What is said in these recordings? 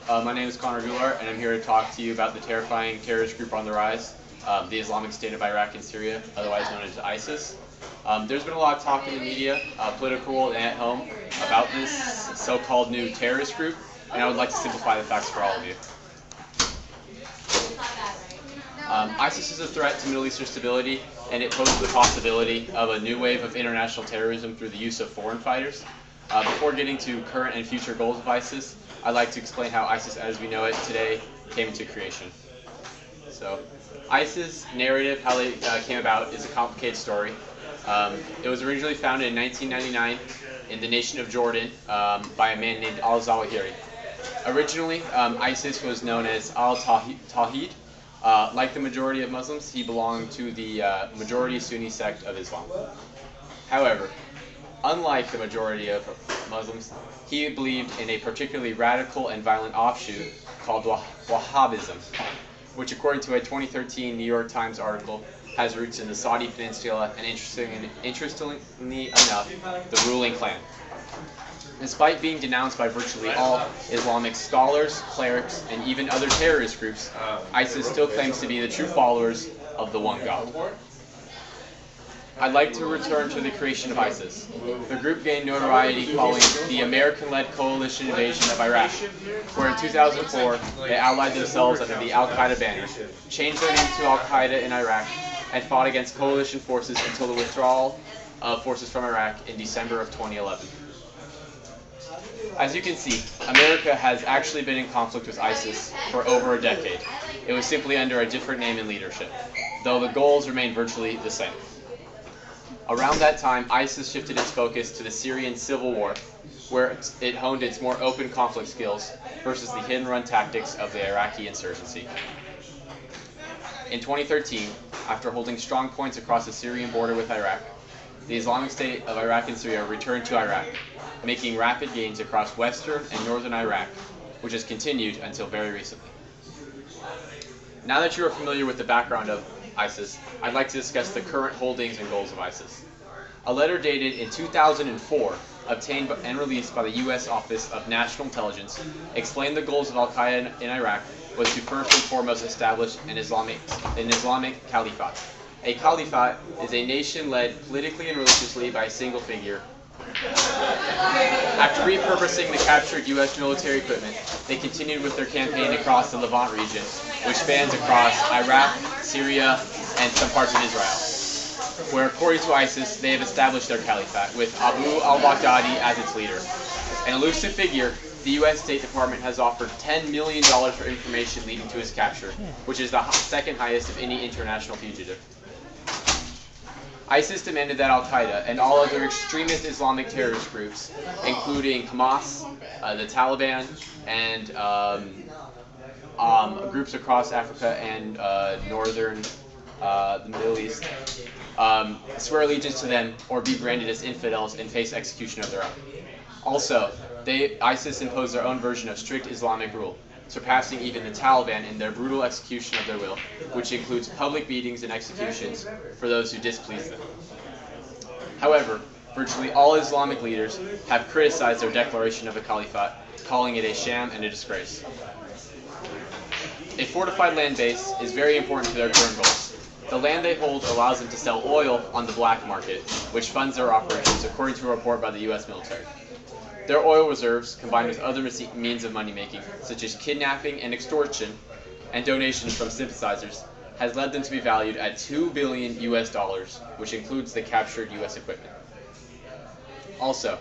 My name is Connor Goulart, and I'm here to talk to you about the terrifying terrorist group on the rise, the Islamic State of Iraq and Syria, otherwise known as ISIS. There's been a lot of talk in the media, political and at home, about this so-called new terrorist group, and I would like to simplify the facts for all of you. ISIS is a threat to Middle Eastern stability, and it poses the possibility of a new wave of international terrorism through the use of foreign fighters. Before getting to current and future goals of ISIS, I'd like to explain how ISIS as we know it today came into creation. So, ISIS narrative, how they came about, is a complicated story. It was originally founded in 1999 in the nation of Jordan by a man named al-Zawahiri. Originally, ISIS was known as al-Tawhid. Like the majority of Muslims, he belonged to the majority Sunni sect of Islam. However, unlike the majority of Muslims, he believed in a particularly radical and violent offshoot called Wahhabism, which according to a 2013 New York Times article has roots in the Saudi Peninsula and interestingly enough, the ruling clan. Despite being denounced by virtually all Islamic scholars, clerics, and even other terrorist groups, ISIS still claims to be the true followers of the one God. I'd like to return to the creation of ISIS. The group gained notoriety following the American-led coalition invasion of Iraq, where in 2004 they allied themselves under the Al-Qaeda banner, changed their name to Al-Qaeda in Iraq, and fought against coalition forces until the withdrawal of forces from Iraq in December of 2011. As you can see, America has actually been in conflict with ISIS for over a decade. It was simply under a different name and leadership, though the goals remain virtually the same. Around that time, ISIS shifted its focus to the Syrian civil war, where it honed its more open conflict skills versus the hit-and-run tactics of the Iraqi insurgency. In 2013, after holding strong points across the Syrian border with Iraq, the Islamic State of Iraq and Syria returned to Iraq, making rapid gains across western and northern Iraq, which has continued until very recently. Now that you are familiar with the background of ISIS, I'd like to discuss the current holdings and goals of ISIS. A letter dated in 2004, obtained and released by the U.S. Office of National Intelligence, explained the goals of Al-Qaeda in Iraq was to first and foremost establish an Islamic caliphate. A caliphate is a nation led politically and religiously by a single figure. After repurposing the captured U.S. military equipment, they continued with their campaign across the Levant region, which spans across Iraq, Syria, and some parts of Israel, where according to ISIS, they have established their caliphate, with Abu al-Baghdadi as its leader. An elusive figure, the U.S. State Department has offered $10 million for information leading to his capture, which is the second highest of any international fugitive. ISIS demanded that Al-Qaeda and all other extremist Islamic terrorist groups, including Hamas, the Taliban, and groups across Africa and northern the Middle East, swear allegiance to them or be branded as infidels and face execution of their own. Also, ISIS imposed their own version of strict Islamic rule, surpassing even the Taliban in their brutal execution of their will, which includes public beatings and executions for those who displease them. However, virtually all Islamic leaders have criticized their declaration of a caliphate, calling it a sham and a disgrace. A fortified land base is very important to their current goals. The land they hold allows them to sell oil on the black market, which funds their operations, according to a report by the U.S. military. Their oil reserves, combined with other means of money-making, such as kidnapping and extortion, and donations from sympathizers, has led them to be valued at $2 billion, which includes the captured U.S. equipment. Also,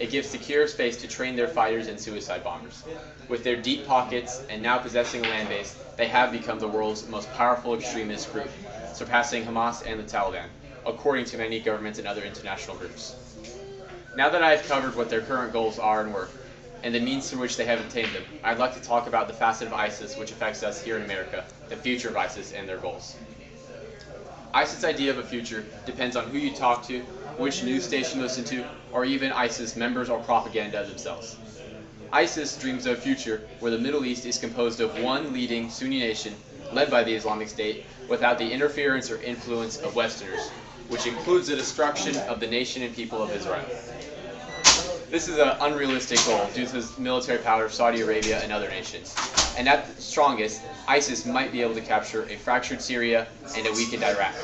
it gives secure space to train their fighters and suicide bombers. With their deep pockets and now possessing a land base, they have become the world's most powerful extremist group, surpassing Hamas and the Taliban, according to many governments and other international groups. Now that I have covered what their current goals are and were, and the means through which they have obtained them, I'd like to talk about the facet of ISIS which affects us here in America, the future of ISIS and their goals. ISIS' idea of a future depends on who you talk to, which news station you listen to, or even ISIS members or propaganda themselves. ISIS dreams of a future where the Middle East is composed of one leading Sunni nation led by the Islamic State without the interference or influence of Westerners, which includes the destruction of the nation and people of Israel. This is an unrealistic goal due to the military power of Saudi Arabia and other nations. And at the strongest, ISIS might be able to capture a fractured Syria and a weakened Iraq.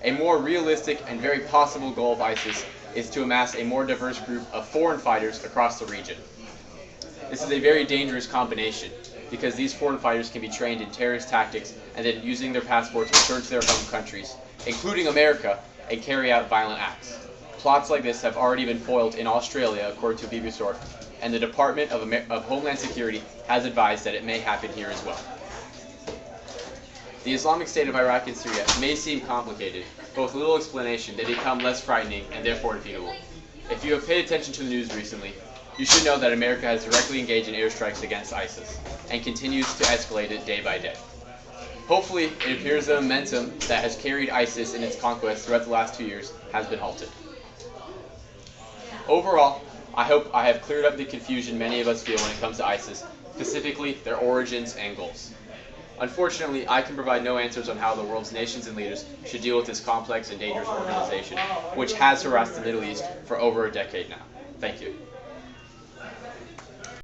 A more realistic and very possible goal of ISIS is to amass a more diverse group of foreign fighters across the region. This is a very dangerous combination because these foreign fighters can be trained in terrorist tactics and then using their passports return to their home countries, including America, and carry out violent acts. Plots like this have already been foiled in Australia, according to BBC Source, and the Department of Homeland Security has advised that it may happen here as well. The Islamic State of Iraq and Syria may seem complicated, but with little explanation they become less frightening and therefore defeatable. If you have paid attention to the news recently, you should know that America has directly engaged in airstrikes against ISIS and continues to escalate it day by day. Hopefully, it appears the momentum that has carried ISIS in its conquest throughout the last 2 years has been halted. Overall, I hope I have cleared up the confusion many of us feel when it comes to ISIS, specifically their origins and goals. Unfortunately, I can provide no answers on how the world's nations and leaders should deal with this complex and dangerous organization, which has harassed the Middle East for over a decade now. Thank you.